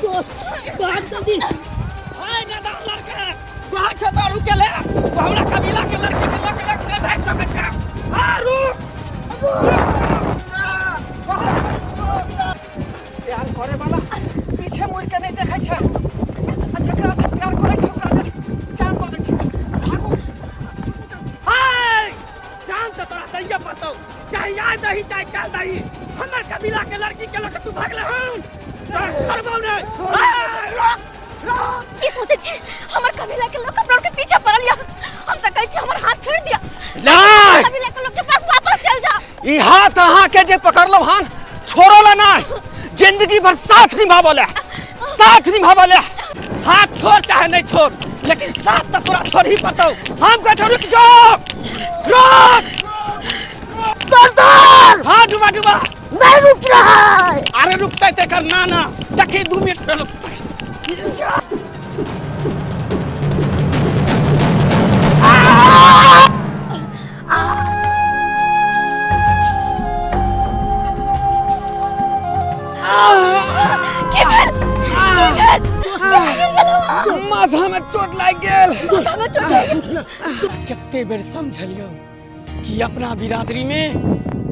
दोस्त बात जल्दी आए नादान लड़के कहां छ दारू के ले हमरा कबीला के लड़की के लड़के भाग सके छ आ रुक प्यार करे वाला पीछे मुड़ के नहीं देखे छ जकरा से प्यार करे छ ओकरा जान दे छ हाय जान तो तोरा दैया पड़तौ चाहे आज दही चाहे कल दही हमर कबीला के लड़की के लड़के तू भागले हन छोड़बौ ने की सोचे छी हमर कबीला के लोग अपना के पीछे पड़ल या हम त कहै छी हमर हाथ छोड़ दिया नहीं कबीला के लोग के पास वापस चल जा ई हाथ अहाँ के जे पकड़लो हन छोड़ोला ना जिंदगी भर साथ निभावले हाथ छोड़ चाहे नहीं छोड़ लेकिन साथ तो पूरा छोड़ ही पड़तौ हम का छोड़ रुक जाओ रुक सरदार हां डुबा नहीं रुक रहा है अरे रुकते ते कर ना देखी 2 मिनट में रुक माथा में चोट लाग गेल कितने बेर समझलियो कि अपना बिरादरी में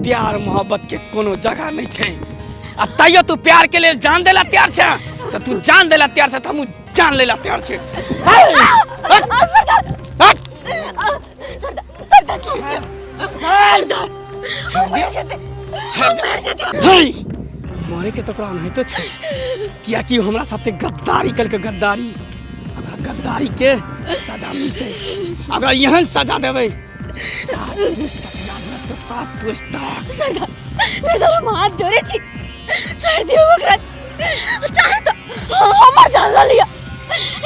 प्यार मोहब्बत के कोनो जगह नहीं छे आ तैयो तू प्यार के लिए जान देला तैयार छे तो तू जान देला तैयार छे हम जान लेला तैयार छे मारे के तो प्राण है तो छे किया कि हमरा साथे गद्दारी कल के गद्दारी के सजा मिलते अगर यहन सजा देवे साथ पूछता सरदार हम हाथ जोड़े छी छोड़ दियो ओकरा चाहे तो हमर जान ला लिया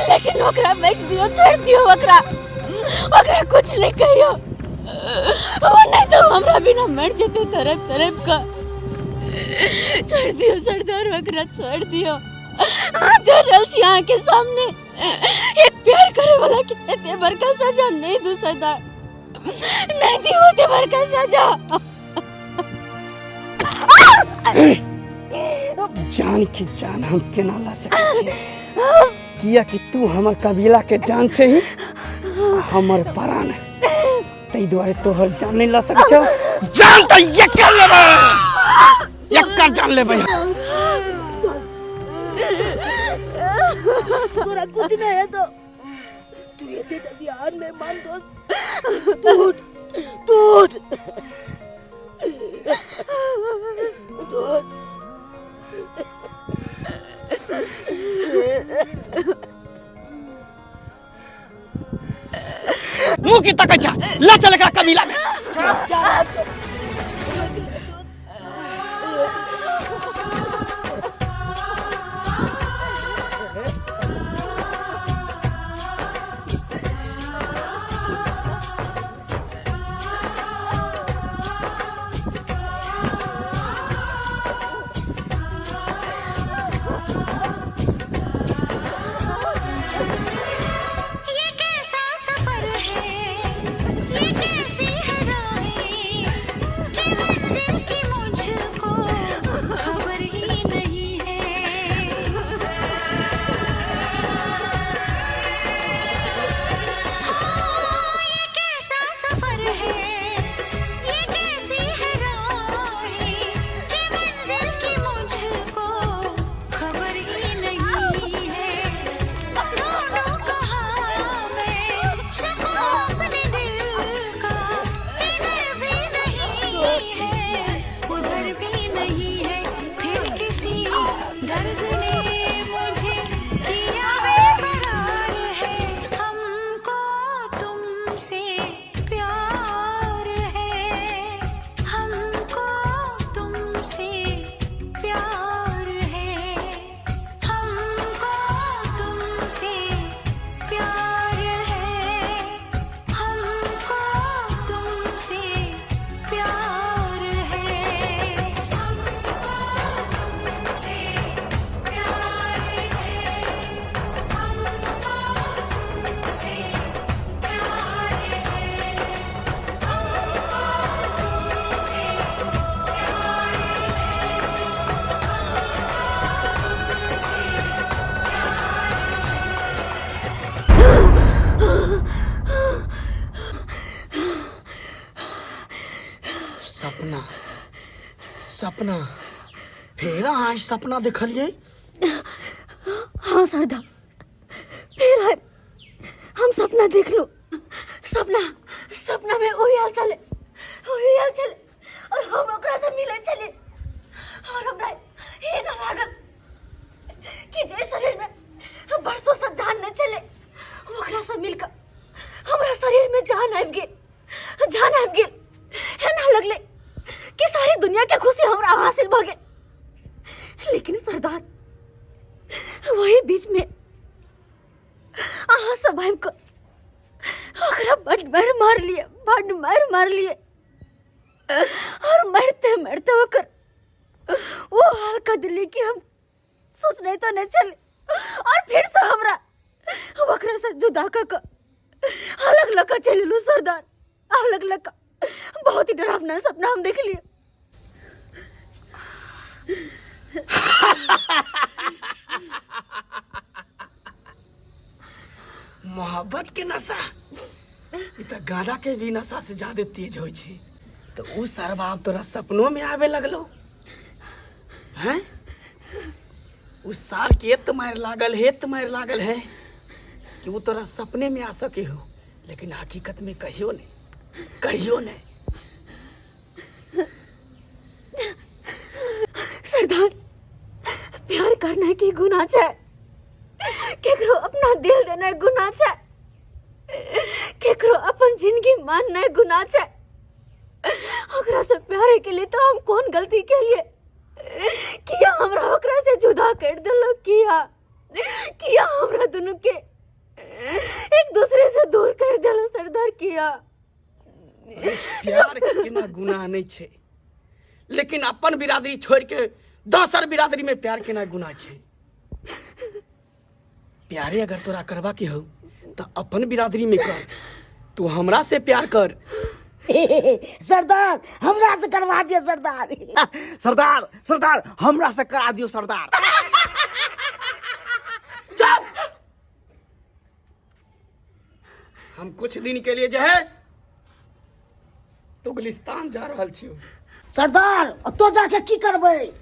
लेकिन ओकरा बेच दियो छोड़ दियो ओकरा कुछ नहीं कहियो वो नहीं तो हमरा बिना मर जते तरफ का छोड़ दियो सरदार ओकरा छोड़ दियो हाथ जोड़ रहल छी आँख के सामने एक प्यार करे वाला के एते बड़का सजा नहीं दू सरदार नहीं दी होते बड़का सजा जान की जान हम केना ला सके छी किया कि तू हमर कबीला के जान छे ही हमर प्राण तई द्वारे तोहर जान नहीं ला सके छो जान त ये कर लेबे एक जान लेबे पूरा कुछ नहीं है तो तू ये दे ध्यान नहीं मान दोस्त टूट मुंह की तक जा ला चल का कबीला में सपना फिर आज सपना देखलिए? हाँ सरदार, फिर है हम सपना देख लो। सपना में वही हाल चले और हम ओकरा से मिले चले और हमरा ये ना लागल कि जे शरीर में बरसों से जान न चले ओकरा से मिलकर हमरा शरीर में जान आबि गेल। है ना लगले कि सारी दुनिया के खुशी हमरा हासिल भ गेल। लेकिन सरदार वही बीच में अहाँ सब आबि कऽ ओकरा बड़ मार लिए और मरते ओकर वो हाल कर दिली कि हम सोचने तो नहीं चले और फिर से हमरा ओकरा से जुदा कऽ अलग लगा चलिलू सरदार, अलग लगा। बहुत ही डरावना सपना हम देख लिए। मोहब्बत के नशा ई त गांजा के भी नशा से ज्यादा तेज होइ छे। तो उ सरबा अब तोरा सपनों में आवे लगलो हैं? उस सार के एत मार लागल है कि वो तोरा सपने में आ सके हो, लेकिन हकीकत में कहियो नहीं। सरदार प्यार करने की गुनाह छै, केकरो अपना दिल देना गुनाह छै, केकरो अपन जिंदगी मानना गुनाह छै। ओकरा से प्यार के लिए तो हम कौन गलती के लिए किया हमरा ओकरा से जुदा कर देलो, किया हमरा दोनों के एक दूसरे से दूर कर देलो सरदार, किया। प्यार के ना गुनाह नहीं छे, लेकिन अपन बिरादरी छोड़ के दोसर बिरादरी में प्यार के ना गुनाह छे। प्यारे अगर तोरा करवा के हो तो अपन बिरादरी में कर, तू हमरा से प्यार कर। सरदार हमरा से करवा दियो सरदार हमरा से करा दियो सरदार। चुप! हम कुछ दिन के लिए जो है तो गुलिस्तान जा रहल छियो। सरदार तो जाके की करबै?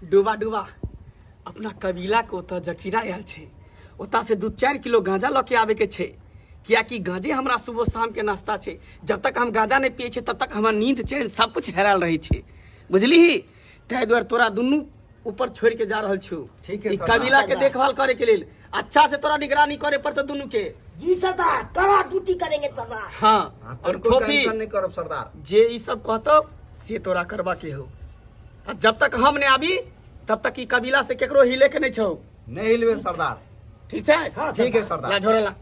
डूबा अपना कबीला के ओतऽ जखीरा आयल छे, ओतऽ से 2-4 किलो गांजा लऽ के आवे के छे, कियाकि गांजे हमरा सुबह शाम के नाश्ता छे। जब तक हम गांजा नहीं पिए छे तब तक हमार नींद चैन सब कुछ हेराल रही छे, बुझली? ताहि दुआरे तोरा दुनू ऊपर छोड़ के जा रहल छू। ठीक है ई सरदार। कबीला के देखभाल करे के लेल अच्छा से तोरा निगरानी करे पड़ते दुनू के। जी सरदार, कड़ा ड्यूटी करेंगे सरदार। हाँ, और खोफी नहीं करब सरदार। जे ई सब कहतो से तोरा करबा के हो। और जब तक हम नहीं आबी तब तक ई कबीला से केकरो हिले के नहीं छौ। नहीं हिलवे सरदार। ठीक है? हाँ, ठीक है सरदार। ला झोरा ला।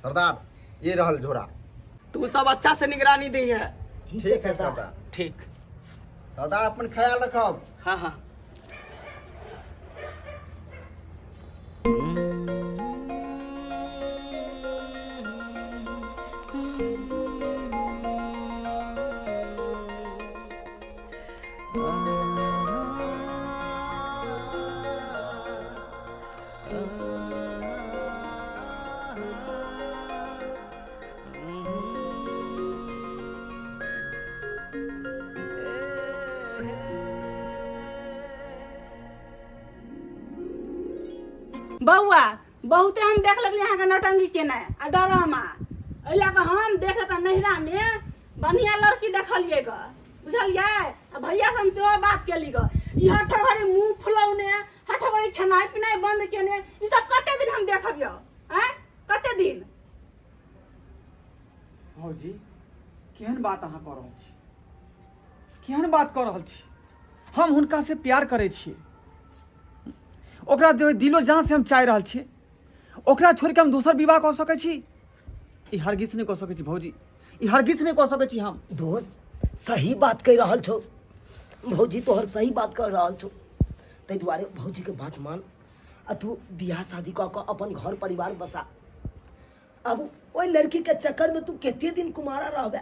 सरदार ये रहल झोरा। तू सब अच्छा से निगरानी दी है। ठीक है सरदार। ठीक। सरदार अपन ख्याल रखब। हाँ। बउआ बहुते हम देख लगली यहाँ के नौटंकी केना आ डरामा अइला के हम देख के नैहरा में बढ़िया लड़की देखलिए ग, बुझलिए? आ भैया से हम सेहो बात केली ग। ई हठ घड़ी मुंह फुलौने, हठ घड़ी खेनाइ पिनाइ बंद केने, ई सब कते दिन हम देखबियो? हैं कते दिन? भौजी केहन बात अहाँ कऽ रहल छी? केहन बात कऽ रहल छी? हम हुनका से प्यार करै छियै, ओकरा दिलो जान से हम चाहि रहल छियै। ओकरा छोड़ के हम दोसर विवाह कऽ सकै छी? ई हरगिज नहीं कऽ सकै छी भौजी, ई हरगिज नहीं कऽ सकै छी हम। दोस्त सही बात कह रहल छौ भौजी, तोहर सही बात कह रहल छौ। ताहि दुआरे भौजी के बात मान आ तू बियाह शादी कऽ के अपन घर परिवार बसा। अब ओइ लड़की के चक्कर में तू केते दिन कुमारा रहबे,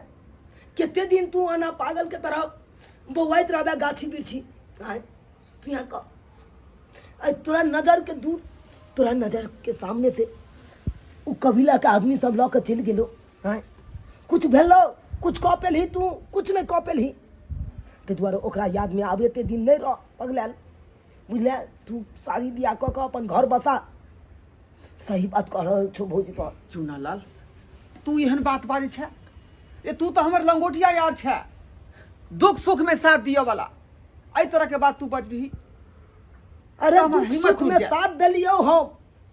केते दिन तू आना पागल के तरह बौआइत रहबे गाछी बिरछी। तू यहाँ का तोरा नजर के दूर, तोरा नजर के सामने से उ कबीला के आदमी सब लऽ के चलि गेलो। कुछ भेलो, कुछ कऽ पेलही तू, कुछ नहीं कऽ पेलही। ताहि दुआरे ओकरा याद में आबे ते दिन नहीं रह पगलायल बुझल। तू शादी बियाह कऽ के अपन घर बसा। सही बात कह रहल छो भौजी तो। चूनालाल तू एहन बात बाजै छै? ए तू तो हमर लंगोटिया यार छै, दुख सुख में साथ दियो वाला। एहि तरह के बात तू बजबही? अरे हमर दुख हिम्मत सुख उठ में जाए। साथ दिलियो हम,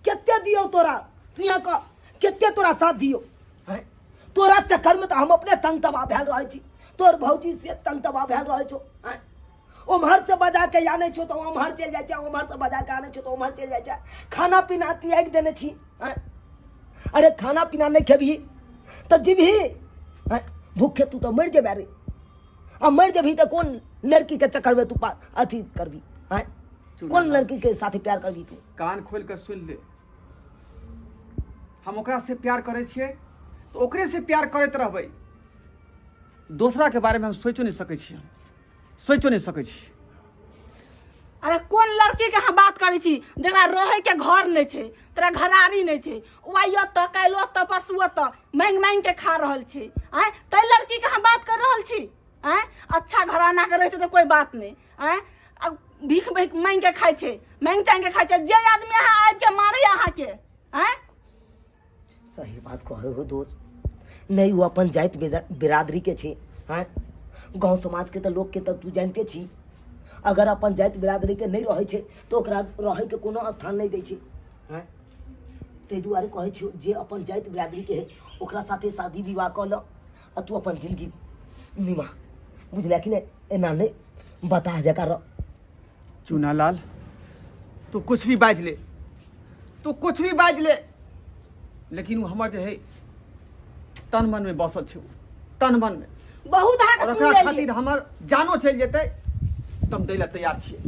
केते दियो तोरा? तू यहाँ का केते तोरा साथ दियो हैं? तोरा चक्कर में तो हम अपने तंग तबाह भेल रहे छी, तोर भौजी से तंग तबाह भेल रहे छो हैं? उम्हर से बजा के आने छो तो उम्हर चल जाए छै, उम्हर से बजा के आने छो तो उम्हर चल जाए छै। खाना पीना त्याग देने छी हैं? अरे खाना पीना नहीं खेबही तो जीबही हैं? भूखे तू तो मर जेबे रे। अब मर जेबही तो कौन लड़की के चक्कर में तू अथी करबी हैं? कौन लड़की के साथ प्यार करबी तू? कान खोल कर सुन ले, हम ओकरा से प्यार करे छियै तो ओकरे से प्यार करैत रहबै। दूसरा के बारे में हम सोचो नहीं सकै छी, सोचो नहीं सकै छी। अरे कोन लड़की के हम बात करै छी जकरा रहे के घर नहीं छै, तेरा घरारी नहीं छै, वाइयो तो काल्हि तो परसुओ तो मांग मांग के खा रहल छै हैं? तै लड़की के हम बात कर रहल छी हैं? अच्छा घराना के रहते तो कोई बात नहीं हैं? अब भीख भीख मांग के खाइ छै, मांग चांग के खाइ छै। जे आदमी यहाँ आबि के मारे अहाँ के हैं? सही बात कहे हो दोस्त। नहीं वो अपन जात बिरादरी के छे हैं? गांव समाज के तो लोग के तो तू जानते छी। अगर अपन जात बिरादरी के नहीं रहे छे तो ओकरा रहे के कोनो स्थान नहीं दै छे हैं? ताहि दुआरे कहे छियो जे अपन जात बिरादरी के है ओकरा साथे शादी विवाह कर ल आ तू अपन जिंदगी निमा बुझला कि नहीं? एना नहीं बता जका। चूनालाल तू कुछ भी बाज ले, तू कुछ भी बाज ले, लेकिन वो हमर जे है तन मन में बसल छै, तन मन में। बहुत अहाँ के और सुन ओकरा लेलियै। खातिर हमर जानो चल जेतै तब दै ला तैयार छियै,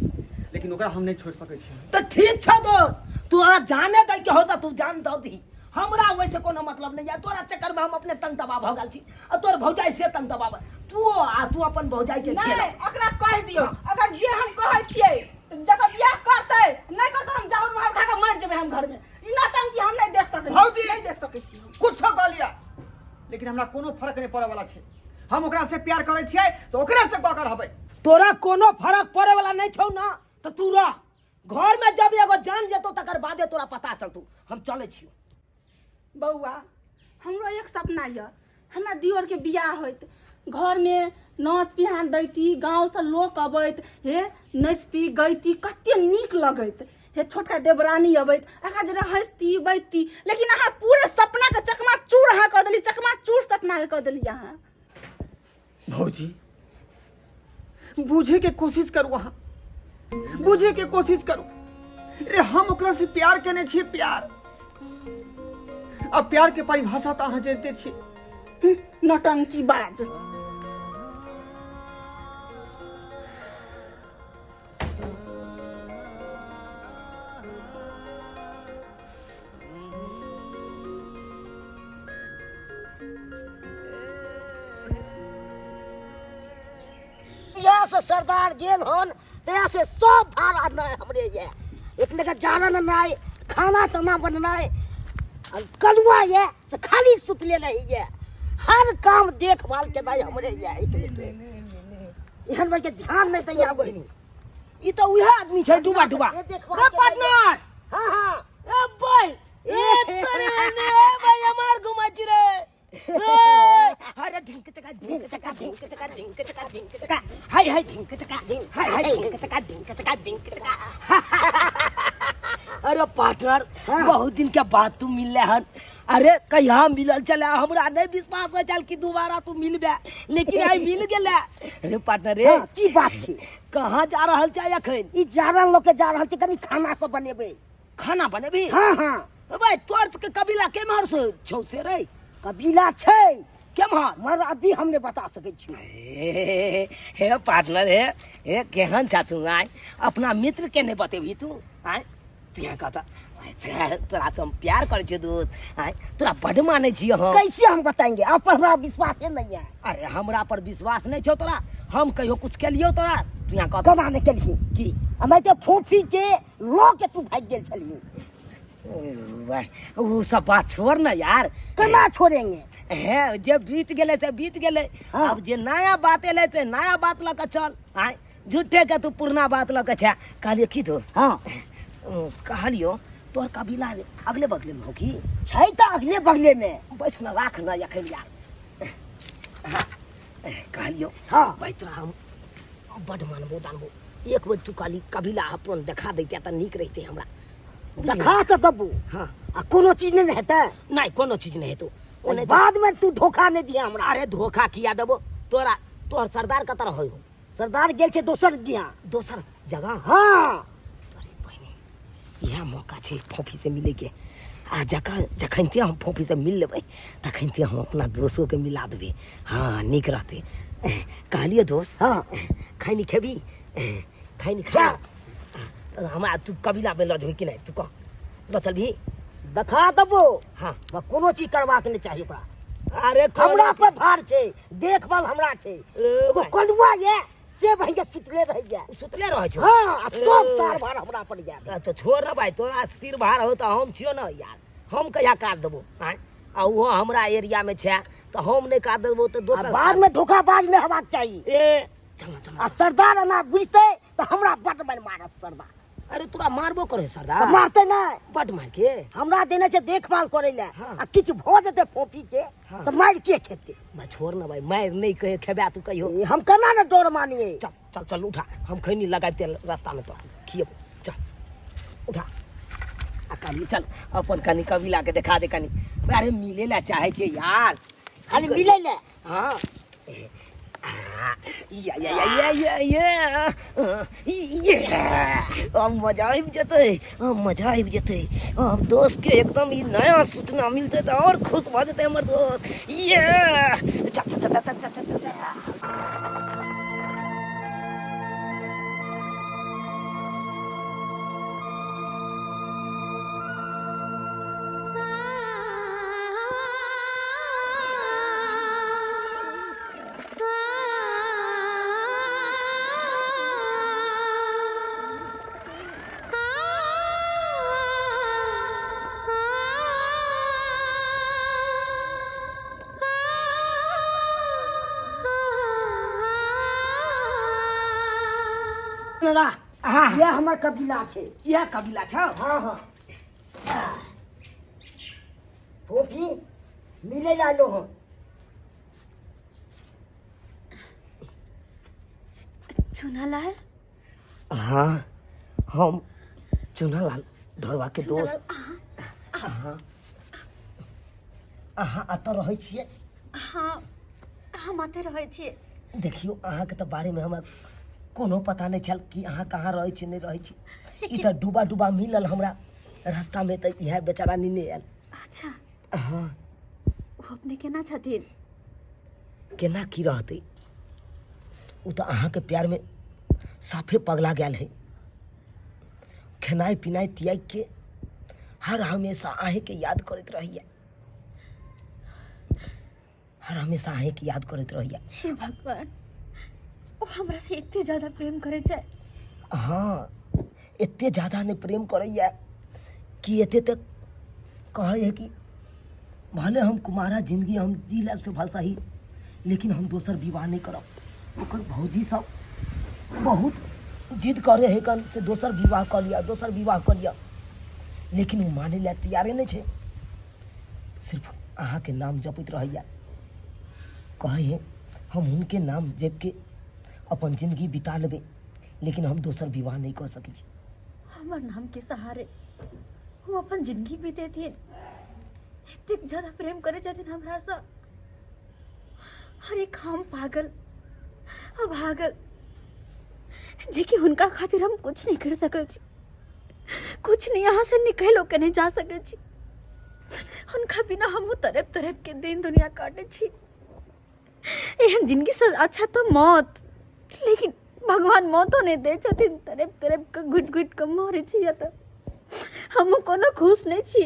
लेकिन ओकरा हम नहीं छोड़ सकै छियै। तो ठीक छो दोस्त, तू जाने दे के होता तू जान दो दी। हमरा वैसे कोनो मतलब नहीं है। तोरा चक्कर में हम अपने तंग दबाव हो गल छी और तोर भौजाई से तंग दबाव। तू अपन भौजाई के नहीं छेला। ओकरा कह दियो अगर जे हम कहै छियै जब बियाह करतै नहीं करतै हम जाउन मार खा के मर जेबै हम घर में। ई नौटंकी हम नहीं देख सकै छी, भौजी! नहीं देख सकै छी। कुछ कहलिया लेकिन हमरा कोनो फर्क नहीं पड़े वाला छै। हम ओकरा से प्यार करे छियै तो ओकरा से कह कर रहबै। तोरा कोनो फर्क पड़े वाला नहीं छौ ना तो तू रह घर में। जब एगो जान जेतो तकर बादे तोरा पता चलतौ। हम चले छियो। बउआ हमरो एक सपना है, हमरा दियोर के बियाह होइत, घर में नाच पिहान दैती, गाँव से लोक अबैत, हे नचती गैती, कते नीक लगैत। हे छोटका देवरानी अबैत, अहाँ जरा हंसती बैठती। लेकिन अहाँ पूरे सपना के चकमा चूर अहाँ कह देली, चकमा चूर सपना के कह देली अहाँ। भौजी बुझे के कोशिश करू, अहाँ बुझे के कोशिश करू। अरे हम ओकरा से प्यार केने छियै, प्यार। अब प्यार के परिभाषा तो अहाँ जानते छियै। नौटंकी बाज। यहाँ से सरदार गेल हन तया से सब भाड़ा नहीं हमरे ये। इतने का जाना नहीं, खाना तो ना बनना है, कलुआ ये से खाली सुतले नहीं ये। हर काम देखभाल के दाई हमरे ये। इतने इहन में के ध्यान नहीं तैयार बहनी। ई तो उहे आदमी छै डुबा डुबा। रे पार्टनर। हां हां ए भाई ए तोरे ने भाई हमार घुमाची रे। अरे ढिंक चका ढिंक चका ढिंक चका ढिंक चका ढिंक चका हाय हाय ढिंक चका ढिंक हाय हाय ढिंक चका ढिंक चका ढिंक चका। अरे पार्टनर बहुत दिन के बाद तू मिलले हन। अरे कहिया मिलल चले, हमरा नहीं विश्वास हो चल कि दोबारा तू मिलबे, लेकिन आई मिल गेले। अरे पार्टनर रे की बात छै? कहां जा रहल छै अखन? ई जारन लोग के जा रहल छै, कनी खाना सब बनेबे। खाना बनेबी? हां हां। भाई तोर के कबीला केमहर से छौ से रे? कबीला छै केमहर मर अभी हमने बता सके छी। हे पार्टनर हे केहन छ तू? आय अपना मित्र के नहीं बतेबी तू? आय तिया कहता तोरा से हम प्यार करे छी दोस्त। आय तोरा बड़ माने छी हम। कैसे हम बताएंगे? आप पर हमरा विश्वास नहीं है। अरे हमरा पर विश्वास नहीं छौ तोरा? हम कहियो कुछ केलियो तोरा? तू यहाँ कहता ना केलही की? नहीं तो फूफी के लो के तू भाग गेल छली। वो सब बात छोड़ ना यार, केना छोड़ेंगे? है जे बीत गेले से बीत गेले। हाँ। अब जे नया बात एले से नया बात लऽ के चल। आय झूठे के तू पुरना बात लऽ के छे। कहलियो की दोस्त? हाँ कहलियो तोर कबीला अगले बगले में हो की? छै तो अगले बगले में। बैठ ना, राख ना एखन यार। कहलियो हाँ भाई तोरा हम बड मानबो दानबो, एक बेर तू कहली कबीला अपन देखा दैते तऽ नीक रहिते हमरा। देखा तो दबू। हाँ आ कोनो चीज नहीं हेतै? नहीं कोनो चीज नहीं हेतौ। ओने बाद में तू धोखा नहीं दिया हमरा। अरे धोखा किया देबो? तोहर सरदार कतऽ रहै हो? सरदार गेल छै दोसर दिया। दोसर जगह? हाँ अरे बहिनी यह मौका छै फोफी से मिले के। आ जखनते हम फोफी से मिल लेबै तखनते हम अपना दोस्तों के मिला देबै। हाँ नीक रहतै। कहलिए दोस्त, हाँ खैनी खेबी? खैनी क्या? खा हमरा तू कबीला में लऽ जेबही कि नहीं? तू कह लऽ चलबही? देखा दबो। हाँ कोनो चीज करबाक नहीं चाहिए ओकरा। अरे हमरा पर भार छै, देखभाल हमरा छै। एगो भाई। कलुआ ये से भैया सुतले रह गया। सुतले रहै छौ? हाँ आ सब सार भार हमरा पर गया। तो छोड़ ना भाई, तोरा सिर भार हो तो हम छियो ना यार, हम कहिया काट देबो? आय आ वो हमरा एरिया में छै तो हम नहीं काट देबो तो दोसर बाद में धोखाबाज नहीं हेबाक चाहिए। ए चल चल। आ सरदार ना बुझते तो हमरा बट बन मारत सरदार। अरे तोरा मारबो करे तो सरदार? मारते नहीं, बट मार के हमरा देने छै देखभाल करे ले। हाँ। आ किछ भ जेते फोफी के हाँ। तो मार के खेते। भाई छोड़ ना भाई, मार नहीं कहे खेबा तू कहियो। ए, हम केना न डर मानिए। चल चल चल उठा, हम खैनी लगाते रास्ता में तो खिएबो। चल उठा आ कनी चल अपन कनी कबीला के दिखा दे कनी। अरे मिले ला चाहे छे यार, खाली मिले ले। हाँ अब मजा आबि जेतै, अब मजा आबि जेतै। अब दोस्त के एकदम ई नया सूचना मिलते तो और खुश भ जेतै हमर दोस्त। ये चल चल चल चल चल चल चल। हाँ ये हमर कबीला छै। यह कबीला छौ? हाँ हाँ फोफी मिले ला लो हम। चुनालाल? हाँ हम चुनालाल ढोलवा के दोस्त। अहाँ एतऽ रहै छियै? हाँ हम आते रहै छियै। देखियो अहाँके तऽ बारे में हमरा कोनो पता नहीं चल कि अहाँ कहाँ रहै छी नहीं रहै छी। ई तऽ डूबा डूबा मिलल हमरा रास्ता में, तऽ इएह बेचारा निने आयल। अच्छा हाँ वो अपने केना छथिन? केना की रहतै, उ तऽ अहाँके प्यार में साफे पगला गेल है। खेनाइ पिनाइ त्याग के हर हमेशा अहें के याद करैत रहिए, हर हमेशा अहें के याद करैत रहिए। हे भगवान, वो हमरा से इतने ज्यादा प्रेम करे छै? हाँ एते ज्यादा नहीं प्रेम करैया कि एते तक कहे है कि भले हम कुमारा जिंदगी हम जी लेब से भल सही, लेकिन हम दोसर विवाह नहीं करब। ओकर भौजी सब बहुत जिद करे है कन से दोसर विवाह कर लिया, दोसर विवाह कर लिया, लेकिन वो माने ला तैयारे नहीं छे। सिर्फ अहाँ के नाम जपैत रहैया, कहे है हम उनके नाम जप के अपन जिंदगी बिता लेबे, लेकिन हम दोसर विवाह नहीं कर सकै छी। हमर नाम के सहारे वो अपन जिंदगी बीतेथिन, इतने ज्यादा प्रेम करे छथिन हमरा से। अरे हम पागल अभागल जे कि हुनका खातिर हम कुछ नहीं कर सकल छी, कुछ नहीं यहाँ से निकलो के नहीं जा सकल छी। उनका बिना हम तरफ तरफ के दिन दुनिया काटे छी। एहन जिंदगी से अच्छा तो मौत, लेकिन भगवान मौतो नहीं दे छथिन, तरफ तरफ के घुट घुट के मरे छी। त हम कोनो खुश नहीं छी,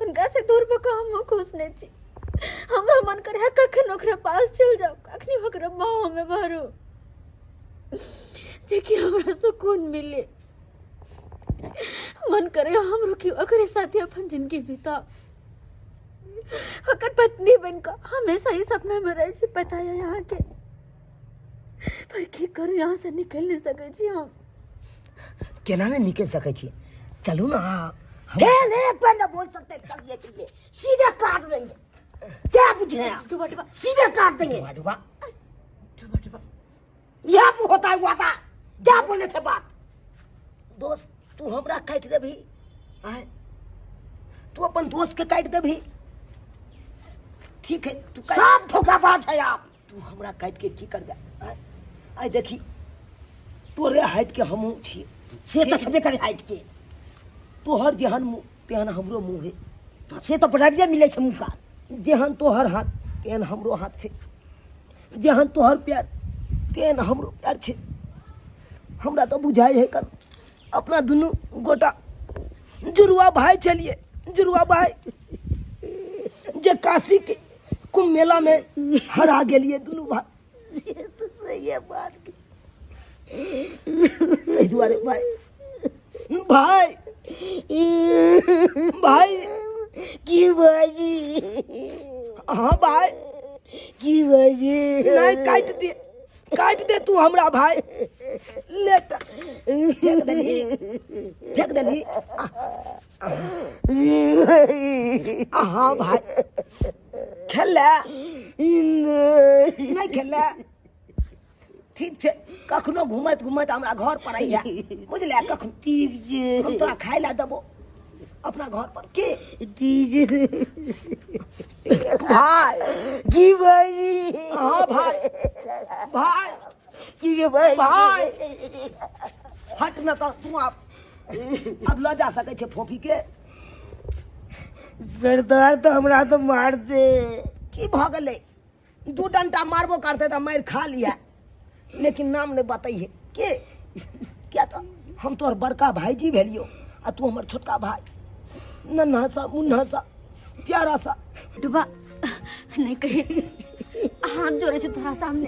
उनका से दूर बका हम खुश नहीं छी। हमरा मन करे कखन ओकरा पास चल जाओ, कखनी ओकरा बाहों में भरो, जे कि हमरा सुकून मिले। मन करे हम रुकी ओकरे साथे अपन जिंदगी बिता। ओकर पत्नी बनकर हमेशा ही सपना में रहे छी, पता है यहाँ के। पर की करूँ, यहाँ से निकल नहीं सके छी हम। केना नहीं निकल सके छी? चलू ना। केन एक बार न बोल सकते, चलिए चलिए सीधे काट देंगे। क्या पूछ रहे हैं आप? डुबा डुबा सीधे काट देंगे। डुबा डुबा डुबा यहाँ पे होता हुआ था, क्या बोले थे बात? दोस्त तू हमरा काट दे भी, आए तू अपन दोस्त के काट दे भी। ठीक है तू सब धोखाबाज है आप। तू हमरा काट के की करबे? आइ देखी तोरे हाइट के हमहू छी, से तो छबे करे हाइट के। तोहर जेहन मुँह तेहन हमरो मुँह है। से तो बराबरिया मिले छे मुँह का। जेहन तोहर हाथ तेहन हमरो हाथ छे, जेहन तोहर पैर तेहन हमरो पैर छे। हमरा तो बुझाई है कन अपना दुनू गोटा जुड़वा भाई छलिए, जुड़वा भाई जे काशी के कुंभ मेला में हरा गेलिए दुनू भाई। तो सही है बात की। ताहि दुआरे भाई भाई भाई की बाजी, हाँ भाई की बाजी। नहीं काट दे तू हमरा भाई। लेट फेंक देली। हाँ भाई खेल नहीं खेल ठीक छे। कखनो घूमत घूमत हमरा घर पर आइया, बुझले? कखनो ठीक छे, हम तोरा खाए ला देबो अपना घर पर के। ठीक छे। भाई की बाजी। हाँ भाई भाई की बाजी। भाई हट न तो तू अब ल जा सके छे फोफी के। सरदार तो हमरा तो मार दे। की भ गेलै? दू डंटा मारबो करते तो मार खा लिया, लेकिन नाम नहीं बताइए के। क्या तो हम तोहर बड़का भाईजी भेलियो आ तू हमर छोटका भाई। नन्हा सा मुन्हा सा प्यारा सा। डुबा नहीं कही, हाथ जोड़े छे तोरा सामने,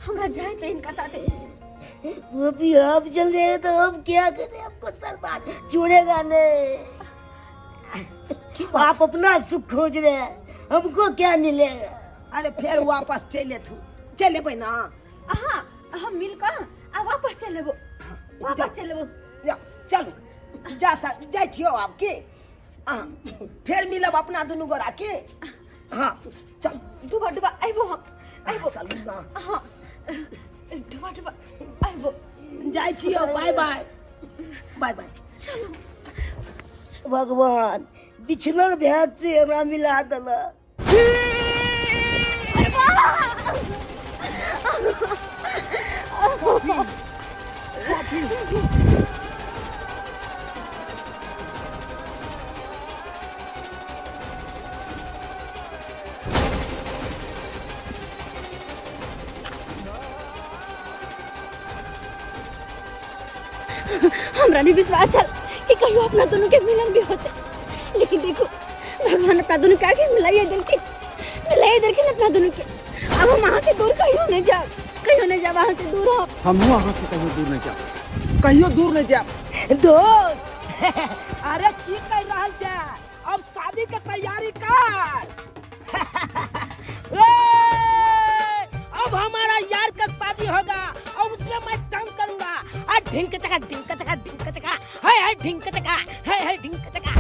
हमरा जाए तो इनका साथे। वो भी आप चल जाए तो हम क्या करें? आपको सरदार छोड़ेगा नहीं। आप अपना सुख खोज रहे हैं, हमको क्या मिलेगा? अरे फिर वापस चले भाई ना। हाँ हम मिलकर आ वापस चले वो, वापस चले वो। चलो जा छियो आपके। हाँ फिर मिलब अपना दुनू गोरा के। हाँ चल डुबा डुबा आइबो हम, आइबो। चल ना। हाँ डुबा डुबा आइबो। जाय छियो। Bye bye bye bye. भगवान बिछड़ल भैंस से हमरा मिला दला। हमरा नहीं विश्वास है कि कहीं अपना दोनों के मिलन भी होते, लेकिन देखो भगवान अपना दोनों के आगे मिलाइए दिल अपना दोनों के। अब हम वहाँ से दूर कहीं नहीं जा वहाँ से दूर हो। हम वहाँ से कहीं दूर नहीं जाओ, कहियो दूर नहीं जाओ। दोस्त अरे की कह रहल छे? अब शादी के तैयारी कर। अब हमारा यार का शादी होगा और उसमें मैं डांस करूंगा। ढिंक चका ढिंक चका ढिंक चका, है ढिंक चका, है ढिंक चका।